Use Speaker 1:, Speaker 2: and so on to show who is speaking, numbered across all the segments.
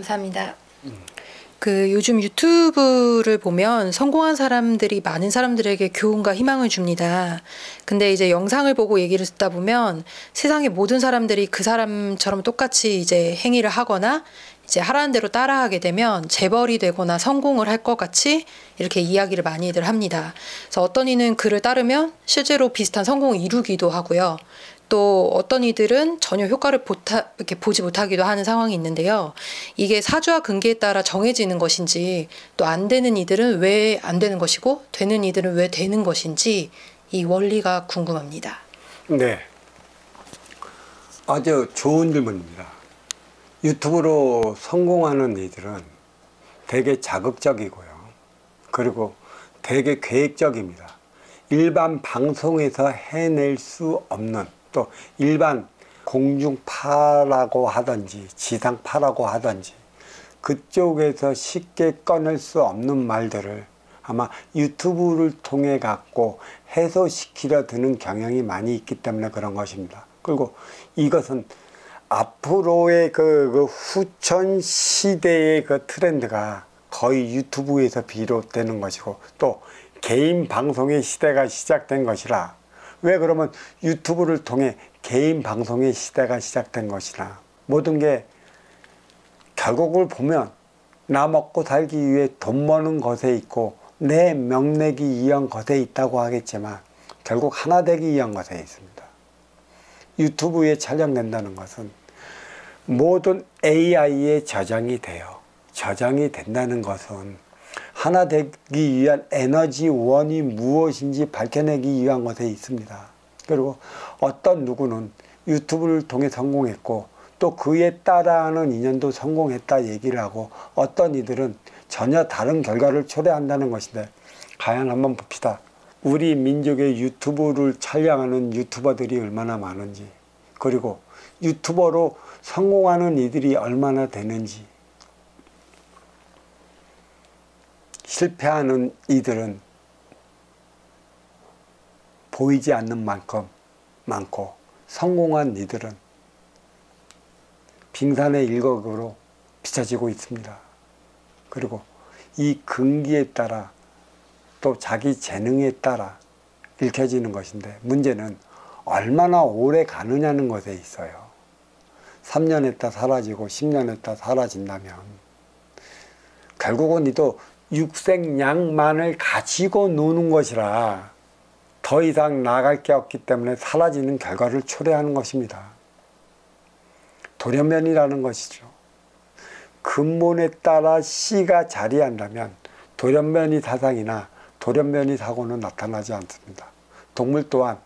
Speaker 1: 감사합니다. 요즘 유튜브를 보면 성공한 사람들이 많은 사람들에게 교훈과 희망을 줍니다. 근데 이제 영상을 보고 얘기를 듣다 보면 세상의 모든 사람들이 그 사람처럼 똑같이 이제 행위를 하거나 이제 하라는 대로 따라하게 되면 재벌이 되거나 성공을 할 것 같이 이렇게 이야기를 많이들 합니다. 그래서 어떤 이는 그를 따르면 실제로 비슷한 성공을 이루기도 하고요. 또 어떤 이들은 전혀 효과를 이렇게 보지 못하기도 하는 상황이 있는데요. 이게 사주와 근기에 따라 정해지는 것인지, 또 안 되는 이들은 왜 안 되는 것이고 되는 이들은 왜 되는 것인지 이 원리가 궁금합니다.
Speaker 2: 네, 아주 좋은 질문입니다. 유튜브로 성공하는 이들은 되게 자극적이고요. 그리고 되게 계획적입니다. 일반 방송에서 해낼 수 없는, 또 일반 공중파라고 하든지 지상파라고 하든지 그쪽에서 쉽게 꺼낼 수 없는 말들을 아마 유튜브를 통해 갖고 해소시키려 드는 경향이 많이 있기 때문에 그런 것입니다. 그리고 이것은 앞으로의 그 후천 시대의 그 트렌드가 거의 유튜브에서 비롯되는 것이고, 또 개인 방송의 시대가 시작된 것이라. 왜 그러면 유튜브를 통해 개인 방송의 시대가 시작된 것이나, 모든 게 결국을 보면 나 먹고 살기 위해 돈 버는 것에 있고 내 명맥이 위한 것에 있다고 하겠지만 결국 하나 되기 위한 것에 있습니다. 유튜브에 촬영된다는 것은 모든 AI에 저장이 돼요. 저장이 된다는 것은 하나 되기 위한 에너지원이 무엇인지 밝혀내기 위한 것에 있습니다. 그리고 어떤 누구는 유튜브를 통해 성공했고 또 그에 따라하는 인연도 성공했다 얘기를 하고, 어떤 이들은 전혀 다른 결과를 초래한다는 것인데, 과연 한번 봅시다. 우리 민족의 유튜브를 촬영하는 유튜버들이 얼마나 많은지, 그리고 유튜버로 성공하는 이들이 얼마나 되는지. 실패하는 이들은 보이지 않는 만큼 많고, 성공한 이들은 빙산의 일각으로 비춰지고 있습니다. 그리고 이 근기에 따라 또 자기 재능에 따라 읽혀지는 것인데, 문제는 얼마나 오래 가느냐는 것에 있어요. 3년 했다 사라지고 10년 했다 사라진다면 결국은 이도 육색양만을 가지고 노는 것이라 더 이상 나갈 게 없기 때문에 사라지는 결과를 초래하는 것입니다. 돌연변이라는 것이죠. 근본에 따라 씨가 자리한다면 돌연변이 사상이나 돌연변이 사고는 나타나지 않습니다. 동물 또한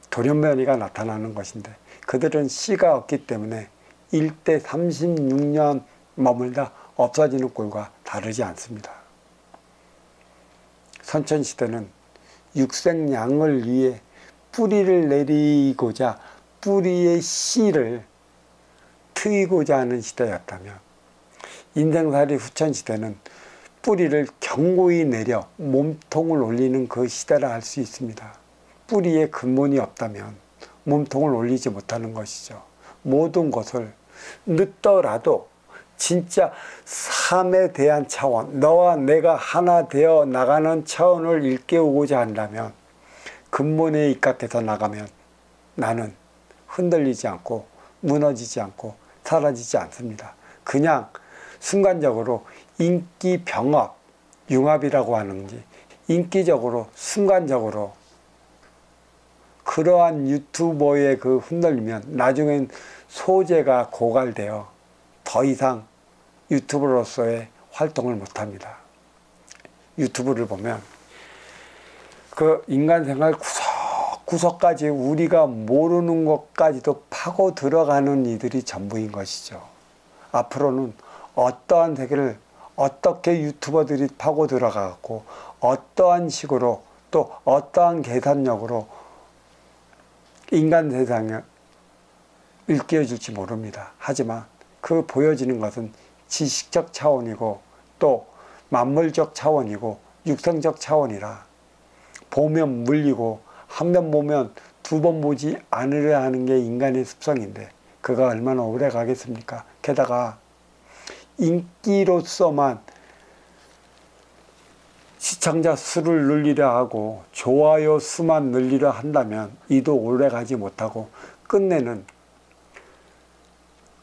Speaker 2: 돌연변이가 나타나는 것인데, 그들은 씨가 없기 때문에 1대 36년 머물다 없어지는 꼴과 다르지 않습니다. 선천시대는 육색양을 위해 뿌리를 내리고자 뿌리의 씨를 트이고자 하는 시대였다면, 인생살이 후천시대는 뿌리를 견고히 내려 몸통을 올리는 그 시대라 할 수 있습니다. 뿌리에 근본이 없다면 몸통을 올리지 못하는 것이죠. 모든 것을 늦더라도 진짜 삶에 대한 차원, 너와 내가 하나 되어 나가는 차원을 일깨우고자 한다면, 근본에 입각해서 나가면 나는 흔들리지 않고 무너지지 않고 사라지지 않습니다. 그냥 순간적으로 인기 병합, 융합이라고 하는지 인기적으로 순간적으로 그러한 유튜버의 그 흔들리면 나중엔 소재가 고갈되어 더 이상 유튜버로서의 활동을 못합니다. 유튜브를 보면 그 인간 생활 구석까지 우리가 모르는 것까지도 파고 들어가는 이들이 전부인 것이죠. 앞으로는 어떠한 세계를 어떻게 유튜버들이 파고 들어가고 어떠한 식으로 또 어떠한 계산력으로 인간 세상을 일깨워줄지 모릅니다. 하지만 그 보여지는 것은 지식적 차원이고 또 만물적 차원이고 육성적 차원이라 보면 물리고 한 번 보면 두 번 보지 않으려 하는 게 인간의 습성인데 그가 얼마나 오래 가겠습니까? 게다가 인기로서만 시청자 수를 늘리려 하고 좋아요 수만 늘리려 한다면 이도 오래가지 못하고 끝내는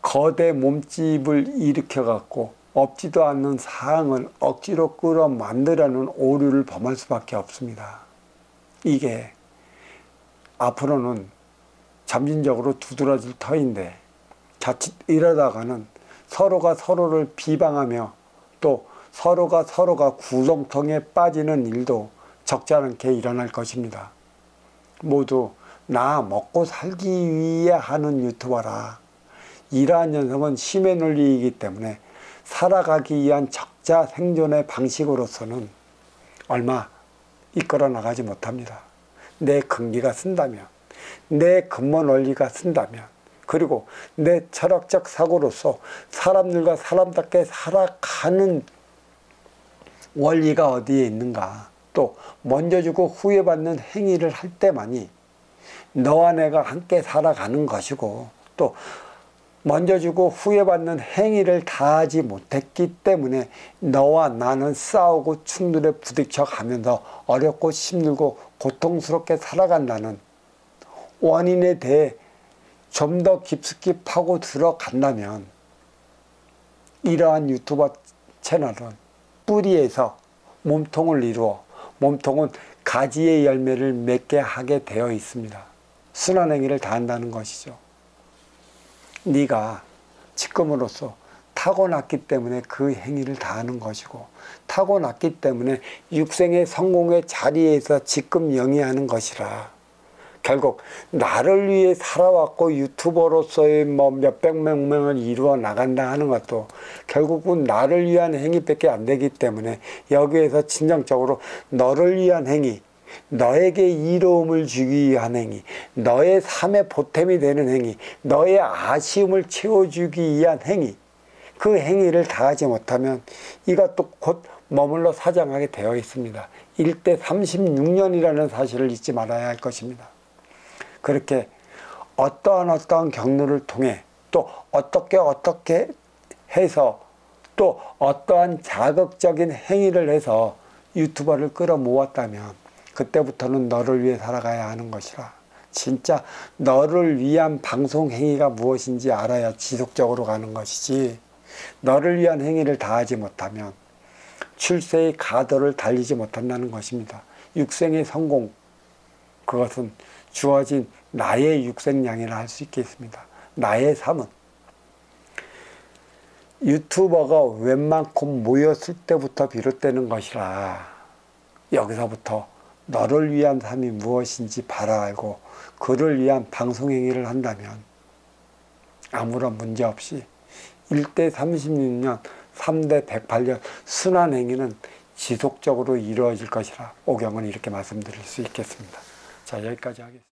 Speaker 2: 거대 몸집을 일으켜 갖고 없지도 않는 사항을 억지로 끌어만들려는 오류를 범할 수밖에 없습니다. 이게 앞으로는 점진적으로 두드러질 터인데 자칫 이러다가는 서로가 서로를 비방하며 또 서로가 구렁텅이에 빠지는 일도 적지 않게 일어날 것입니다. 모두 나 먹고 살기 위해 하는 유튜버라. 이러한 현상은 심의 논리이기 때문에 살아가기 위한 적자 생존의 방식으로서는 얼마 이끌어 나가지 못합니다. 내 근기가 쓴다면, 내 근본 원리가 쓴다면, 그리고 내 철학적 사고로서 사람들과 사람답게 살아가는 원리가 어디에 있는가, 또 먼저 주고 후회 받는 행위를 할 때만이 너와 내가 함께 살아가는 것이고, 또 먼저 주고 후회 받는 행위를 다하지 못했기 때문에 너와 나는 싸우고 충돌에 부딪혀 가면서 어렵고 힘들고 고통스럽게 살아간다는 원인에 대해 좀 더 깊숙이 파고 들어간다면 이러한 유튜버 채널은 뿌리에서 몸통을 이루어 몸통은 가지의 열매를 맺게 하게 되어 있습니다. 순환행위를 다한다는 것이죠. 네가 지금으로서 타고났기 때문에 그 행위를 다하는 것이고, 타고났기 때문에 육생의 성공의 자리에서 지금 영위하는 것이라, 결국 나를 위해 살아왔고 유튜버로서의 몇백 명을 이루어 나간다 하는 것도 결국은 나를 위한 행위밖에 안 되기 때문에 여기에서 진정적으로 너를 위한 행위, 너에게 이로움을 주기 위한 행위, 너의 삶의 보탬이 되는 행위, 너의 아쉬움을 채워주기 위한 행위, 그 행위를 다하지 못하면 이것도 곧 머물러 사장하게 되어 있습니다. 1대 36년이라는 사실을 잊지 말아야 할 것입니다. 그렇게 어떠한 경로를 통해 또 어떻게 해서 또 어떠한 자극적인 행위를 해서 유튜버를 끌어모았다면 그때부터는 너를 위해 살아가야 하는 것이라, 진짜 너를 위한 방송 행위가 무엇인지 알아야 지속적으로 가는 것이지, 너를 위한 행위를 다하지 못하면 출세의 가도를 달리지 못한다는 것입니다. 육생의 성공, 그것은 주어진 나의 육생량이라 할 수 있겠습니다. 나의 삶은 유튜버가 웬만큼 모였을 때부터 비롯되는 것이라, 여기서부터 너를 위한 삶이 무엇인지 바라 알고 그를 위한 방송 행위를 한다면 아무런 문제 없이 1대 36년, 3대 108년 순환 행위는 지속적으로 이루어질 것이라 오경은 이렇게 말씀드릴 수 있겠습니다. 자, 여기까지 하겠습니다.